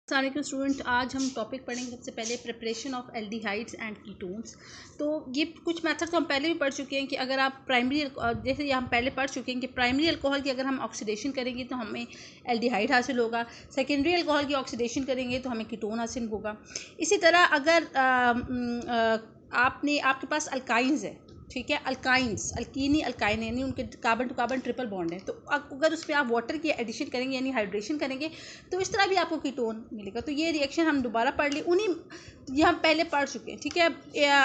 अस्सलाम स्टूडेंट, आज हम टॉपिक पढ़ेंगे सबसे पहले preparation of aldehydes and ketones. तो ये कुछ मेथड तो हम पहले भी पढ़ चुके हैं कि अगर आप प्राइमरी जैसे ये हम पहले पढ़ चुके हैं कि प्राइमरी अल्कोहल की अगर हम ऑक्सीडेशन करेंगे तो हमें एल्डिहाइड हासिल होगा, सेकेंडरी अल्कोहल की ऑक्सीडेशन करेंगे तो हमें कीटोन हासिल होगा। इसी तरह अगर आपके पास अल्काइंस है, ठीक है, अल्काइंस अल्कीनी अल्काइन यानी उनके carbon to carbon triple bond है, तो अगर उस पर आप वाटर की एडिशन करेंगे यानी हाइड्रेशन करेंगे तो इस तरह भी आपको कीटोन मिलेगा। तो ये रिएक्शन हम दोबारा पढ़ ली, ये हम पहले पढ़ चुके हैं, ठीक है।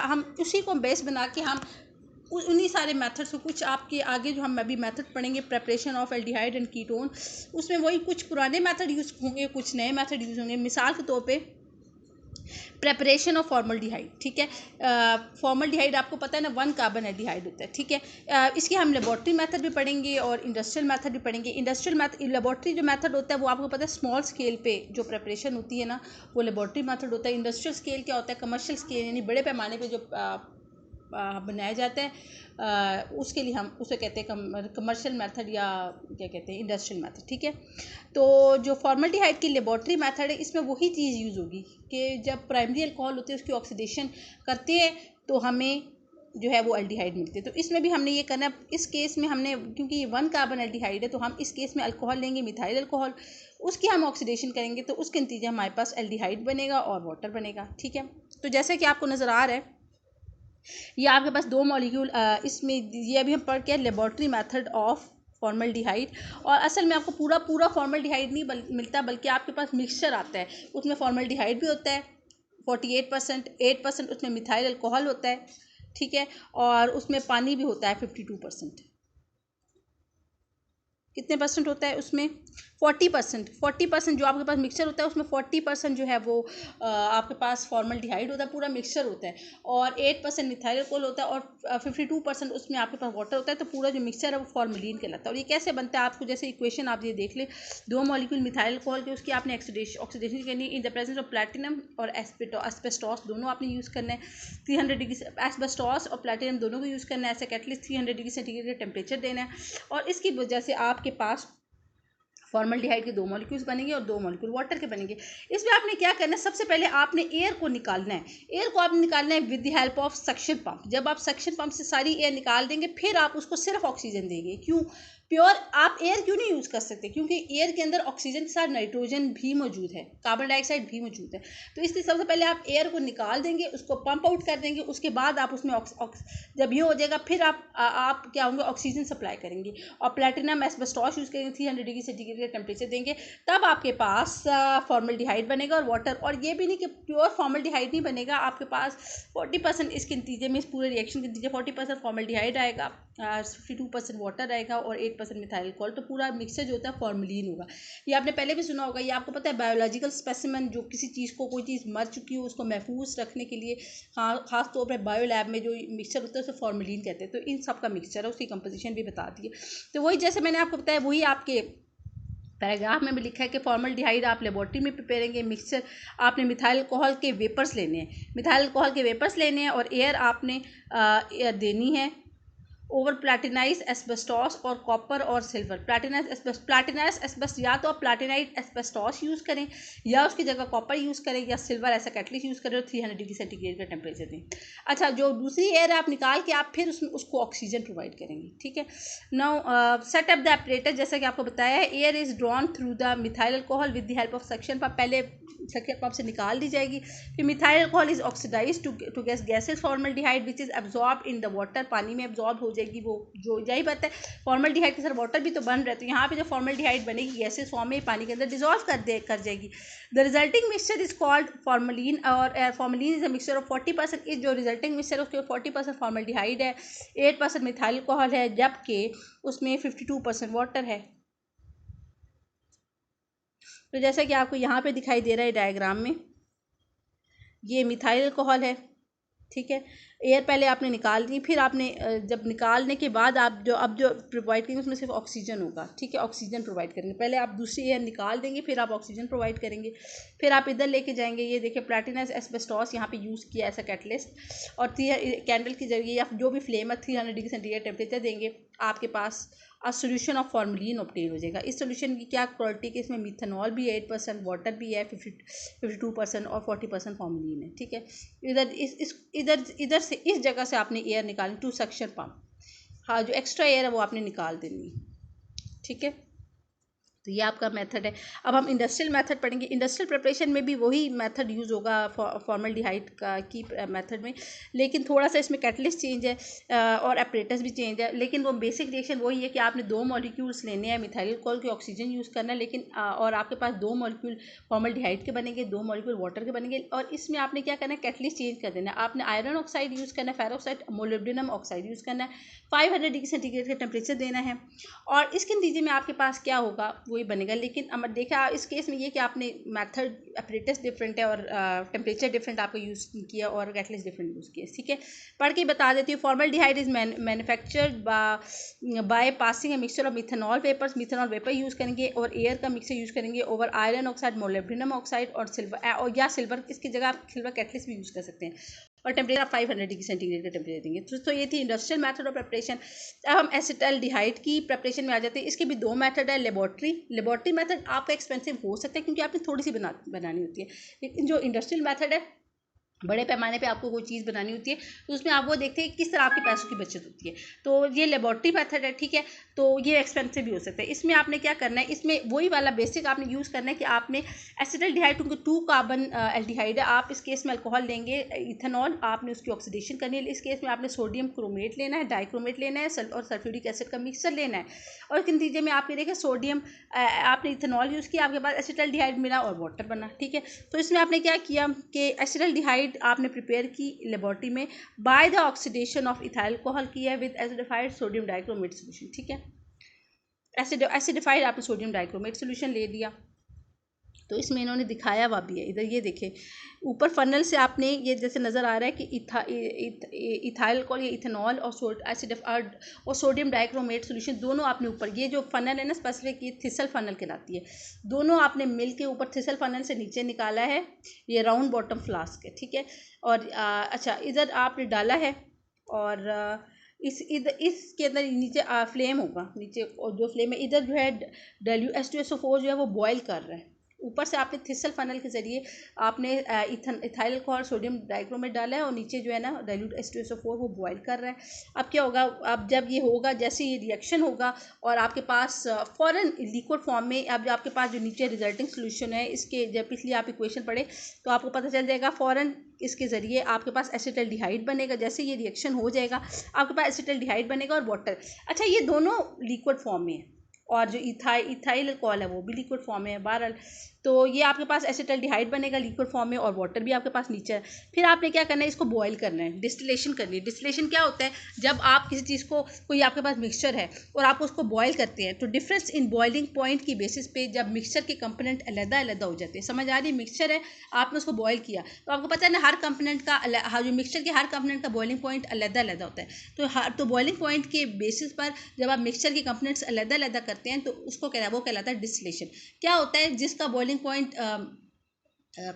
हम उसी को बेस बना के हम उन्हीं सारे मेथड्स को कुछ आपके आगे जो हम अभी मेथड पढ़ेंगे preparation of aldehyde and ketone, उसमें वही कुछ पुराने मेथड यूज़ होंगे, कुछ नए मेथड यूज़ होंगे। मिसाल के तौर पे प्रेपरेशन ऑफ फॉर्मल्डिहाइड, ठीक है। फॉर्मल्डिहाइड आपको पता है ना, 1 कार्बन एल्डिहाइड होता है, ठीक है। इसकी हम लेबॉर्ट्री मेथड भी पढ़ेंगे और इंडस्ट्रियल मेथड भी पढ़ेंगे। इंडस्ट्रियल मेथड, लेबॉर्ट्री जो मेथड होता है वो आपको पता है स्मॉल स्केल पे जो प्रेपरेशन होती है ना, वो लेबॉर्ट्री मेथड होता है। इंडस्ट्रियल स्केल क्या होता है? कमर्शियल स्केल यानी बड़े पैमाने पे जो बनाया जाता है, उसके लिए हम उसे कहते हैं कमर्शियल मेथड या क्या कहते हैं, इंडस्ट्रियल मेथड, ठीक है। तो जो फॉर्मल्डिहाइड की लेबॉर्ट्री मेथड है, इसमें वही चीज़ यूज़ होगी कि जब प्राइमरी अल्कोहल होती है उसकी ऑक्सीडेशन करते हैं तो हमें जो है वो एल्डिहाइड मिलती है। तो इसमें भी हमने ये करना, इस केस में हमने, क्योंकि ये 1 कार्बन एल्डिहाइड है, तो हम इस केस में अल्कोहल लेंगे, मिथाइल अल्कोहल, उसकी हम ऑक्सीडेशन करेंगे तो उसके नतीजे हमारे पास एल्डिहाइड बनेगा और वाटर बनेगा, ठीक है। तो जैसे कि आपको नज़र आ रहा है, ये आपके पास 2 मॉलिक्यूल, इसमें ये अभी हम पढ़ के लेबॉर्ट्री मेथड ऑफ फॉर्मल्डिहाइड। और असल में आपको पूरा फॉर्मल्डिहाइड नहीं मिलता, बल्कि आपके पास मिक्सचर आता है, उसमें फॉर्मल्डिहाइड भी होता है 48%, 8% उसमें मिथाइल अल्कोहल होता है, ठीक है, और उसमें पानी भी होता है 52%। कितने परसेंट होता है उसमें? 40% जो आपके पास मिक्सचर होता है उसमें 40% जो है वो आपके पास फॉर्मल्डिहाइड होता है, पूरा मिक्सचर होता है, और 8% मिथाइल अल्कोहल होता है, और 52% उसमें आपके पास वाटर होता है। तो पूरा जो मिक्सचर है वो फॉर्मलिन कहलाता है। और ये कैसे बनता है? आपको जैसे इक्वेशन आप ये देख ले, 2 मॉलिक्यूल मिथाइल अल्कोहल के, उसकी आपने ऑक्सीडेशन करनी in the presence of platinum और एस्बेस्टॉस, दोनों आपने यूज़ करना है। 300 डिग्री एस्बेस्टॉस और प्लैटिनम दोनों को यूज़ करना है, ऐसे कैटलिस्ट 300 डिग्री सेंटीग्रेड टेम्परेचर देना है, और इसकी वजह से आपके पास फॉर्मल्डिहाइड के 2 मॉलिक्यूल्स बनेंगे और 2 मॉलिक्यूल वाटर के बनेंगे। इसमें आपने क्या करना है? सबसे पहले आपने एयर को निकालना है। एयर को आपने निकालना है with the help of suction pump. जब आप सक्शन पंप से सारी एयर निकाल देंगे फिर आप उसको सिर्फ ऑक्सीजन देंगे। क्यों? प्योर आप एयर क्यों नहीं यूज़ कर सकते? क्योंकि एयर के अंदर ऑक्सीजन के साथ नाइट्रोजन भी मौजूद है, कार्बन डाइऑक्साइड भी मौजूद है। तो इसलिए सबसे पहले आप एयर को निकाल देंगे, उसको पंप आउट कर देंगे, उसके बाद आप उसमें जब ये हो जाएगा फिर आप क्या होंगे, ऑक्सीजन सप्लाई करेंगे और प्लैटिनम एस्बेस्टॉस यूज़ करेंगे, 300 डिग्री सेंटीग्रेड टेम्परेचर देंगे, तब आपके पास फॉर्मल्डिहाइड बनेगा और वाटर। और ये भी नहीं कि प्योर फॉर्मल्डिहाइड नहीं बनेगा, आपके पास 40% इसके नतीजे में, इस पूरे रिएक्शन के नतीजे 40% फॉर्मल्डिहाइड आएगा, 52% वाटर आएगा और 8% मिथाइल अल्कोहल। तो पूरा मिक्सचर जो होता है फॉर्मलिन होगा। ये आपने पहले भी सुना होगा। ये आपको पता है बायोलॉजिकल स्पेसिमेन, जो किसी चीज़ को, कोई चीज़ मर चुकी हो उसको महफूज रखने के लिए, हाँ, खास तौर पर बायो लैब में जो मिक्सचर होता है उसे फॉर्मलिन कहते हैं। तो इन सब का मिक्सचर है, उसकी कंपोजिशन भी बता दी है। तो वही जैसे मैंने आपको बताया, वही आपके पैराग्राफ में भी लिखा है कि फॉर्मल्डिहाइड आप लेबॉर्ट्री में प्रिपेयरेंगे। मिक्सचर आपने मिथाइल अल्कोहल के वेपर्स लेने हैं, मिथाइल अल्कोहल के वेपर्स लेने हैं, और एयर आपने एयर देनी है ओवर प्लैटिनाइज एस्बेस्टॉस और कॉपर और सिल्वर। प्लैटिनाइज एस्बेस्ट, या तो आप प्लैटिनाइड एस्बेस्टॉस यूज़ करें या उसकी जगह कॉपर यूज़ करें या सिल्वर ऐसा कैटलिस्ट यूज़ करें और 300 डिग्री सेंटीग्रेड का टेम्परेचर दें। अच्छा, जो दूसरी एयर आप निकाल के आप फिर उसमें उसको ऑक्सीजन प्रोवाइड करेंगे, ठीक है। Now set up the operator, जैसा कि आपको बताया है, air is drawn through the methyl alcohol with the help of suction pump. पहले सक्शन पंप से निकाल दी जाएगी, फिर methyl alcohol is oxidise to gases formaldehyde which is absorb in the water, पानी में एब्जॉर्ब हो जाएगी वो। जो यही बात है, फॉर्मल्डिहाइड के साथ वाटर भी तो बन रहा है, तो यहाँ पे जो फॉर्मल्डिहाइड बनेगी गैसेज फॉर्म में पानी के अंदर डिजॉल्व कर जाएगी। The resulting mixture is called formalin, और formalin is a mixture of 40%, इस जो रिजल्टिंग मिक्सचर है उसके 40% फॉर्मल्डिहाइड है, 8% मिथाइल अल्कोहल है, जबकि उसमें 52% वाटर है। तो जैसा कि आपको यहाँ पे दिखाई दे रहा है डायग्राम में, ये मिथाइल अल्कोहल है, ठीक है। एयर पहले आपने निकाल दी, फिर आपने जब निकालने के बाद आप जो प्रोवाइड करेंगे उसमें सिर्फ ऑक्सीजन होगा, ठीक है, ऑक्सीजन प्रोवाइड करेंगे। पहले आप दूसरी एयर निकाल देंगे, फिर आप ऑक्सीजन प्रोवाइड करेंगे, फिर आप इधर लेके जाएंगे। ये देखिए प्लैटिनस एस्बेस्टॉस यहाँ पे यूज़ किया ऐसा कैटलिस्ट, और कैंडल की जरिए या जो भी फ्लेम है 300 डिग्री सेंटीग्रेड टेम्परेचर देंगे आपके पास सोल्यूशन ऑफ फॉर्मलिन ऑब्टेन हो जाएगा। इस सोल्यूशन की क्या क्वालिटी के, इसमें मिथेनॉल भी है 8%, वाटर भी है 52% और 40% फॉर्मलिन है। ठीक है, इधर इधर से इस जगह से आपने एयर निकालनी, टू सक्शन पंप। हाँ, जो एक्स्ट्रा एयर है वो आपने निकाल देनी। ठीक है, तो ये आपका मेथड है। अब हम इंडस्ट्रियल मेथड पढ़ेंगे। इंडस्ट्रियल प्रिपरेशन में भी वही मेथड यूज़ होगा फॉर्मल्डिहाइड का की मेथड में, लेकिन थोड़ा सा इसमें कैटलिस्ट चेंज है और एपरेटस भी चेंज है, लेकिन वो बेसिक रिएक्शन वही है कि आपने 2 मॉलिक्यूल्स लेने हैं, मिथाइल अल्कोहल के ऑक्सीजन यूज़ करना है, लेकिन और आपके पास 2 मॉलिक्यूल फॉर्मल्डिहाइड के बनेंगे, 2 मॉलिक्यूल वाटर के बनेंगे, और इसमें आपने क्या करना है, कैटलिस्ट चेंज कर देना है। आपने आयरन ऑक्साइड यूज़ करना है, फेरोक्साइड, मोलिब्डेनम ऑक्साइड यूज़ करना है, 500 डिग्री सेंटीग्रेड का टेम्परेचर देना है, और इसके नतीजे में आपके पास क्या होगा वही बनेगा। लेकिन अब देखा इस केस में ये कि आपने मेथड एपरेटस डिफरेंट है और टेम्परेचर डिफरेंट आपका यूज़ किया और कैटलिस्ट डिफरेंट यूज़ किया। ठीक है, पढ़ के बता देती हूँ। Formaldehyde is manufactured by passing a mixture of methanol vapours, methanol vapour use करेंगे और एयर का मिक्सचर यूज़ करेंगे over iron oxide, molybdenum oxide और सिल्वर, और या सिल्वर, इसकी जगह आप सिल्वर कैटलिस्ट भी यूज़ कर सकते हैं, और टेम्परेचर आप 500 डिग्री सेंटीग्रेड का टेम्परेचर देंगे। तो ये थी इंडस्ट्रियल मेथड ऑफ प्रिपरेशन। अब हम एसिटाल्डिहाइड की प्रिपरेशन में आ जाते हैं। इसके भी 2 मेथड है। लेबोरेटरी मेथड आपका एक्सपेंसिव हो सकता है क्योंकि आपने थोड़ी सी बनानी होती है, लेकिन जो इंडस्ट्रियल मेथड है, बड़े पैमाने पे आपको कोई चीज़ बनानी होती है, तो उसमें आप वो देखते हैं किस तरह आपके पैसों की बचत होती है। तो ये लेबोरेटरी मेथड है। ठीक है, तो ये एक्सपेंसिव भी हो सकता है। इसमें आपने क्या करना है, इसमें वही वाला बेसिक आपने यूज़ करना है कि आपने एसिटाल्डिहाइड, क्योंकि 2 कार्बन एल्डिहाइड है, आप इस केस में अल्कोहल लेंगे, इथेनॉल, आपने उसकी ऑक्सीडेशन करनी है। इस केस में आपने सोडियम क्रोमेट लेना है, डाइक्रोमेट लेना है और सल्फ्यूरिक एसिड का मिक्सचर लेना है, और इसके नतीजे में आपने देखा सोडियम, आपने इथेनॉल यूज़ किया, आपके पास एसिटाल्डिहाइड मिला और वाटर बना। ठीक है, तो इसमें आपने क्या किया कि एसिटाल्डिहाइड आपने प्रिपेयर की लेबोरेटरी में by the oxidation of ethyl alcohol की है with acidified sodium dichromate solution. ठीक है, एसिडिफाइड आपने सोडियम डाइक्रोमेट सोल्यूशन ले लिया, तो इसमें इन्होंने दिखाया हुआ भी है। इधर ये देखें, ऊपर फनल से आपने ये जैसे नज़र आ रहा है कि इथाइल अल्कोहल या इथेनॉल और एसिडिफाइड और सोडियम डाइक्रोमेट सोल्यूशन दोनों आपने ऊपर, ये जो फनल है ना स्पेसिफिक, ये थिसल फनल कहलाती है, दोनों आपने मिल के ऊपर थिसल फनल से नीचे निकाला है। ये राउंड बॉटम फ्लास्क है। ठीक है, और अच्छा, इधर आपने डाला है, और इसके अंदर नीचे फ्लेम होगा नीचे, और जो फ्लेम है इधर जो है WH2SO4 जो है वो बॉयल कर रहा है। ऊपर से आपने थिसल फनल के ज़रिए आपने इथाइल अल्कोहल सोडियम डाइक्रोमेट डाला है, और नीचे जो है ना डाइल्यूट H2SO4 वो बॉयल कर रहा है। अब क्या होगा, अब जब ये होगा, जैसे ये रिएक्शन होगा और आपके पास फ़ौरन लिक्विड फॉर्म में, अब जो आपके पास जो नीचे रिजल्टिंग सोल्यूशन है, इसके जब पिछली आप इक्वेशन पढ़े तो आपको पता चल जाएगा, फ़ौरन इसके ज़रिए आपके पास एसिटाल्डिहाइड बनेगा। जैसे ये रिएक्शन हो जाएगा, आपके पास एसिटाल्डिहाइड बनेगा और वाटर। अच्छा, ये दोनों लिक्विड फॉर्म में है, और जो इथाइल अल्कोहल है वो भी लिक्विड फॉर्म में है। बहरहाल, तो ये आपके पास एसिटाल्डिहाइड बनेगा लिक्विड फॉर्म में, और वाटर भी आपके पास नीचे है। फिर आपने क्या करना है, इसको बॉयल करना है, डिस्टिलेशन करनी है। डिस्टिलेशन क्या होता है, जब आप किसी चीज़ को, कोई आपके पास मिक्सचर है और आप उसको बॉयल करते हैं, तो डिफरेंस इन बॉइलिंग पॉइंट की बेसिस पे जब मिक्सचर के कंपोनेंट अलग-अलग हो जाते हैं। समझ आ रही है, मिक्सचर है, आपने उसको बॉयल किया, तो आपको पता है ना, हर कंपोनेंट का जो मिक्सचर के हर कंपोनेंट का बॉइलिंग पॉइंट अलग-अलग होता है। तो बॉइलिंग पॉइंट के बेसिस पर जब आप मिक्सचर के कंपोनेंट्स अलग-अलग करते हैं, तो उसको वो कहलाता है डिस्टिलेशन। क्या होता है, जिसका बॉइलिंग पॉइंट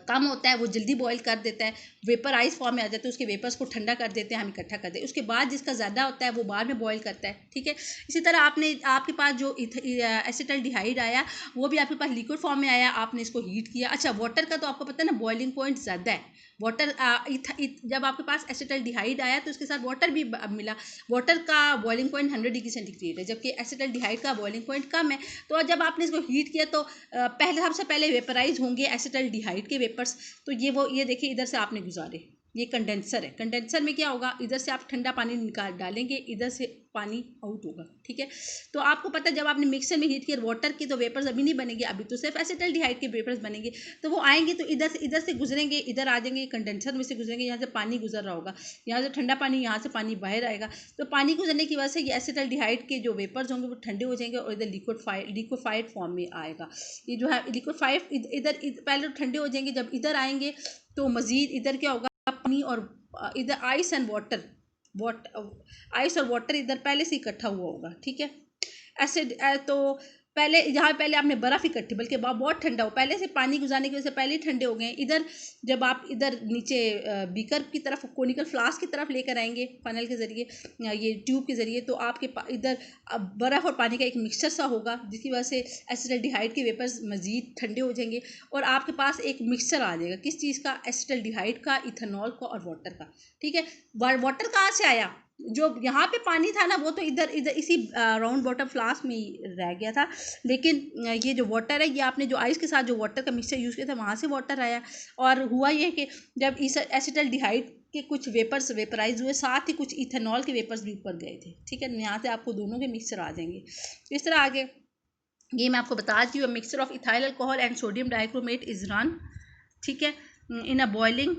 कम होता है वो जल्दी बॉईल कर देता है, वेपराइज फॉर्म में आ जाता है, उसके वेपर्स को ठंडा कर देते हैं, हम इकट्ठा कर देते हैं। उसके बाद जिसका ज़्यादा होता है वो बाद में बॉईल करता है। ठीक है, इसी तरह आपके पास जो एसिटाल्डिहाइड आया वो भी आपके पास लिक्विड फॉर्म में आया, आपने इसको हीट किया। अच्छा, वाटर का तो आपको पता है ना, बॉइलिंग पॉइंट ज़्यादा है। वाटर जब आपके पास एसिटाल्डिहाइड आया तो उसके साथ वाटर भी मिला, वाटर का बॉइलिंग पॉइंट 100 डिग्री सेंटीग्रेड है, जबकि एसिटाल्डिहाइड का बॉइलिंग पॉइंट कम है। तो जब आपने इसको हीट किया तो सबसे पहले वेपराइज होंगे एसिटाल्डिहाइड के वेपर्स। तो ये देखिए, इधर से आपने गुजारे, ये कंडेंसर है। कंडेंसर में क्या होगा, इधर से आप ठंडा पानी निकाल डालेंगे, इधर से पानी आउट होगा। ठीक है, तो आपको पता है जब आपने मिक्सर में हीट किया वाटर की, तो वेपर्स अभी नहीं बनेंगे, अभी तो सिर्फ एसिटाल्डिहाइड के वेपर्स बनेंगे। तो वो आएंगे तो इधर से गुजरेंगे, इधर आ जाएंगे, कंडेंसर में से गुजरेंगे, यहाँ से पानी गुजर रहा होगा, यहाँ से ठंडा पानी, यहाँ से पानी बाहर आएगा। तो पानी गुजरने की वजह से ये एसिटाल्डिहाइड के जो वेपर्स होंगे वो ठंडे हो जाएंगे और इधर लिक्विफाइड फॉर्म में आएगा। ये जो है लिक्विफाइड, इधर पहले तो ठंडे हो जाएंगे, जब इधर आएंगे तो मज़ीद इधर क्या होगा, पानी, और इधर आइस एंड वाटर आइस और वाटर इधर पहले से इकट्ठा हुआ होगा। ठीक है, एसिड तो पहले जहाँ पहले आपने बर्फ़ इकट्ठी, बल्कि बहुत ठंडा हो, पहले से पानी गुजारने की वजह से पहले ही ठंडे हो गए। इधर जब आप इधर नीचे बीकर की तरफ, कोनिकल फ्लास्क की तरफ लेकर आएंगे फनल के ज़रिए, ये ट्यूब के ज़रिए, तो आपके इधर बर्फ़ और पानी का एक मिक्सचर सा होगा, जिसकी वजह से एसिटल्डिहाइड के वेपर्स मज़ीद ठंडे हो जाएंगे और आपके पास एक मिक्सचर आ जाएगा। किस चीज़ का? एसिटल्डिहाइड का, इथेनॉल का और वाटर का। ठीक है, वाटर कहाँ से आया? जो यहाँ पे पानी था ना, वो तो इधर इधर इसी राउंड बॉटम फ्लास्क में ही रह गया था, लेकिन ये जो वाटर है, ये आपने जो आइस के साथ जो वाटर का मिक्सचर यूज़ किया था, वहाँ से वाटर आया। और हुआ ये कि जब इस एसिटल्डिहाइड के कुछ वेपर्स वेपराइज हुए, साथ ही कुछ इथेनॉल के वेपर्स भी ऊपर गए थे। ठीक है, यहाँ से आपको दोनों के मिक्सचर आ जाएंगे। इस तरह आगे ये मैं आपको बता दी हूँ, mixture of ethyl alcohol and sodium dichromate is run. ठीक है, in a boiling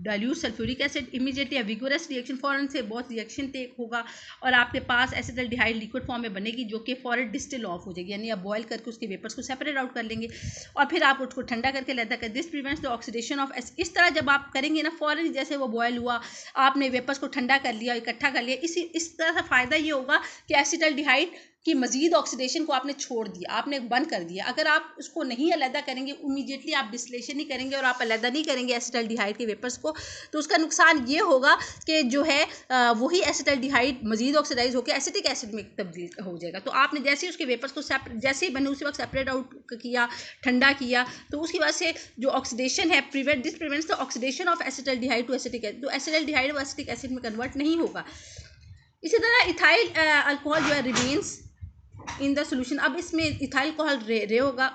dilute sulphuric acid, immediately a vigorous reaction, फ़ौरन से बहुत रिएक्शन टेक होगा और आपके पास एसिटल्डिहाइड लिक्विड फॉर्म में बनेगी, जो कि फ़ौरन डिस्टिल ऑफ हो जाएगी, यानी आप बॉयल करके उसके वेपर्स को सेपरेट आउट कर लेंगे और फिर आप उसको ठंडा करके लैदा कर। This prevents the oxidation of acid. इस तरह जब आप करेंगे ना, फ़ौरन जैसे वो बॉयल हुआ, आपने वेपर्स को ठंडा कर लिया, इकट्ठा कर लिया, इस तरह से फ़ायदा ये होगा कि एसिटल्डिहाइड कि मज़ीद ऑक्सीडेशन को आपने छोड़ दिया, आपने बंद कर दिया। अगर आप उसको नहीं अलहदा करेंगे, इमीडिएटली आप डिस्टिलेशन नहीं करेंगे और आप अलहदा नहीं करेंगे एसिटल्डिहाइड के वेपर्स को, तो उसका नुकसान ये होगा कि जो है वही एसिटल्डिहाइड मज़ीद ऑक्सीडाइज होकर एसिटिक एसिड में तब्दील हो जाएगा। तो आपने जैसे ही उसके वेपर्स को जैसे ही बने उसी वक्त सेपरेट आउट किया, ठंडा किया, तो उसकी वजह से जो ऑक्सीडेशन है this prevents the oxidation of acetaldehyde to acetic acid. तो एसिटल्डिहाइड वो एसिटिक एसिड में कन्वर्ट नहीं होगा। इसी तरह इथाइल अल्कोहल जो है रिमेन्स इन द सोल्यूशन। अब इसमें इथाइल अल्कोहल रहे होगा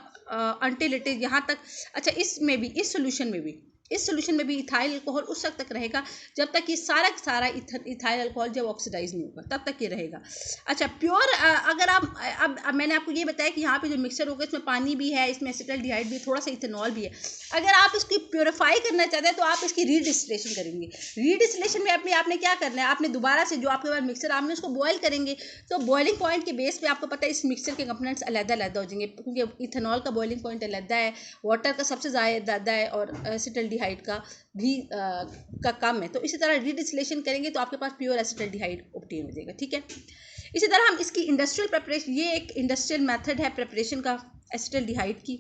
अनटिल इट इज यहाँ तक। अच्छा, इसमें भी, इस सोल्यूशन में भी इथाइल अल्कोहल उस वक्त तक रहेगा जब तक ये सारा इथाइल अल्कोहल जब ऑक्सीडाइज नहीं होगा, तब तक ये रहेगा। अच्छा, प्योर अगर आप अब मैंने आपको ये बताया कि यहाँ पे जो मिक्सचर होगा, इसमें पानी भी है, इसमें एसिटल्डिहाइड भी, थोड़ा सा इथेनॉल भी है। अगर आप इसकी प्योरीफाई करना चाहते हैं तो आप इसकी रीडिस्टिलेशन करेंगे। रीडिस्टिलेशन में आपने क्या करना है, आपने दोबारा से जो आपके पास मिक्सचर, आपने उसको बॉयल करेंगे, तो बॉइलिंग पॉइंट के बेस पे आपको पता है इस मिक्सचर के कंपोनेंट्स अलग-अलग हो जाएंगे, क्योंकि इथेनॉल का बॉइलिंग पॉइंट अलग है, वाटर का सबसे ज़्यादा है और एसिटल्डिहाइड का भी का कम है। तो इसी तरह रीडिस्टिलेशन करेंगे तो आपके पास प्योर एसिटल्डिहाइड ऑब्टेन हो जाएगा। ठीक है, इसी तरह हम इसकी इंडस्ट्रियल प्रिपरेशन, ये एक इंडस्ट्रियल मेथड है प्रिपरेशन का एसिटल्डिहाइड की।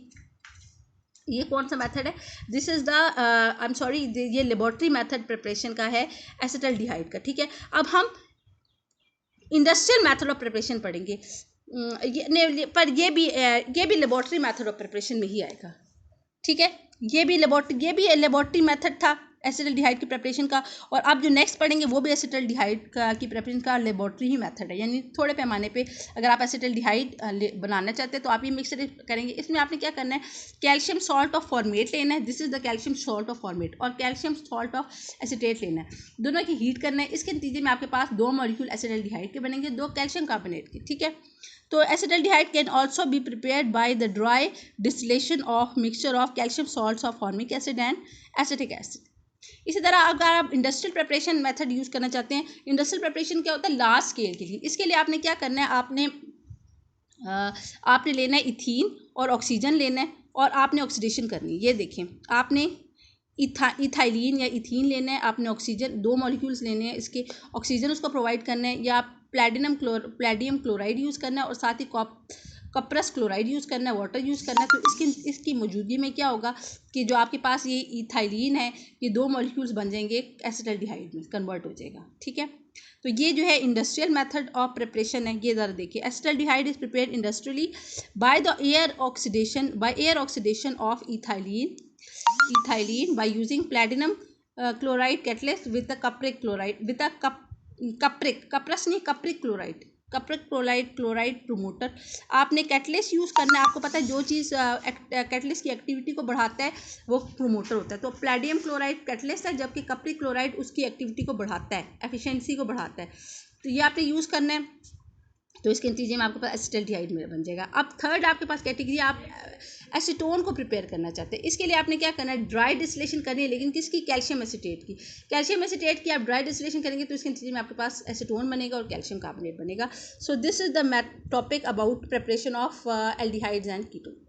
ये कौन सा मेथड है? This is the I am sorry, ये लेबोरेटरी मेथड प्रिपरेशन का है एसिटल्डिहाइड का। ठीक है, अब हम इंडस्ट्रियल मेथड ऑफ प्रिपरेशन पढ़ेंगे। पर ये भी लेबोरेटरी मेथड ऑफ प्रिपरेशन में ही आएगा। ठीक है, ये भी लेबोरेटरी मेथड था एसिटल्डिहाइड की प्रिपरेशन का, और अब जो नेक्स्ट पढ़ेंगे वो भी एसिटल्डिहाइड की प्रिपरेशन का लेबोरेटरी ही मेथड है। यानी थोड़े पैमाने पे अगर आप एसिटल्डिहाइड बनाना चाहते हैं तो आप ये मिक्सर करेंगे। इसमें आपने क्या करना है, कैल्शियम सॉल्ट ऑफ फॉर्मेट लेना है, this is the calcium salt of format, और कैल्शियम सॉल्ट ऑफ एसिटेट लेना है, दोनों की हीट करना है। इसके नतीजे में आपके पास दो मॉलिक्यूल एसिटल्डिहाइड के बनेंगे, दो कैल्शियम कार्बोनेट के। ठीक है, तो acetaldehyde can also be prepared by the dry distillation of mixture of calcium salts of formic acid and acetic acid. इसी तरह अगर आप इंडस्ट्रियल प्रिपरेशन मेथड यूज़ करना चाहते हैं, इंडस्ट्रियल प्रिपरेशन क्या होता है, लार्ज स्केल के लिए। इसके लिए आपने क्या करना है, आपने लेना है इथीन और ऑक्सीजन लेना है, और आपने ऑक्सीडेशन करनी है। ये देखें, आपने इथाइलिन या इथीन लेना है, आपने ऑक्सीजन, दो मॉलिक्यूल्स लेने हैं इसके, ऑक्सीजन उसको प्रोवाइड करना है, या प्लेडियम क्लोराइड यूज़ करना है, और साथ ही कपरस क्लोराइड यूज़ करना है, वाटर यूज़ करना है। तो इसकी मौजूदगी में क्या होगा कि जो आपके पास ये इथाइलिन है, ये दो मॉलिक्यूल्स बन जाएंगे, एसिटल्डिहाइड में कन्वर्ट हो जाएगा। ठीक है, तो ये जो है इंडस्ट्रियल मेथड ऑफ प्रिपरेशन है। ये ज़रा देखिए, acetaldehyde is prepared industrially by air oxidation of ethylene by using platinum chloride catalyst with a cupric chloride promoter। आपने कैटलिस्ट यूज़ करना है। आपको पता है जो चीज़ कैटलिस्ट की एक्टिविटी को बढ़ाता है वो प्रोमोटर होता है। तो प्लेडियम क्लोराइड कैटलिस्ट है, जबकि कप्रिक क्लोराइड उसकी एक्टिविटी को बढ़ाता है, एफिशिएंसी को बढ़ाता है। तो ये आपने यूज़ करना है, तो इसके नतीजे में आपके पास एसिटल्डिहाइड में बन जाएगा। अब थर्ड आपके पास कैटेगरी, आप एसीटोन को प्रिपेयर करना चाहते हैं। इसके लिए आपने क्या करना है, ड्राई डिस्टिलेशन करनी है, लेकिन किसकी, कैल्शियम एसिटेट की आप ड्राई डिस्टिलेशन करेंगे तो इसके नतीजे में आपके पास एसीटोन बनेगा और कैल्शियम कार्बोनेट बनेगा। So this is the topic about preparation of aldehydes and ketone.